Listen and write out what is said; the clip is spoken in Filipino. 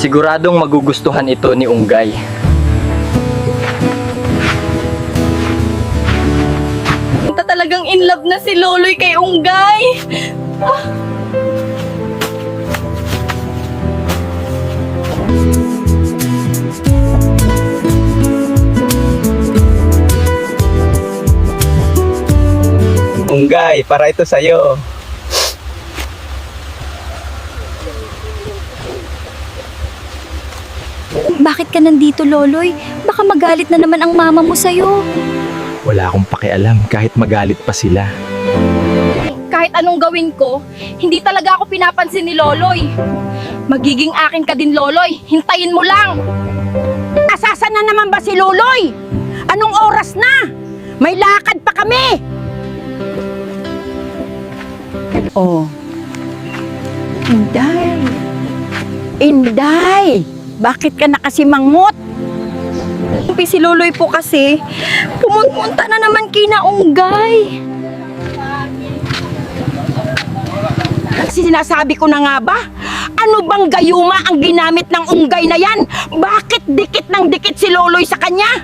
Siguradong magugustuhan ito ni Unggay. Talagang in love na si Loloy kay Unggay. Unggay, para ito sa'yo. Bakit ka nandito, Loloy? Baka magalit na naman ang mama mo sa'yo. Wala akong pakialam kahit magalit pa sila. Kahit anong gawin ko, hindi talaga ako pinapansin ni Loloy. Magiging akin ka din, Loloy. Hintayin mo lang. Asasan na naman ba si Loloy? Anong oras na? May lakad pa kami! Oh. Inday. Inday! Bakit ka nakasimangot? Si Loloy po kasi, pumunta na naman kina Unggay. Sinasabi ko na nga ba? Ano bang gayuma ang ginamit ng Unggay na yan? Bakit dikit ng dikit si Loloy sa kanya?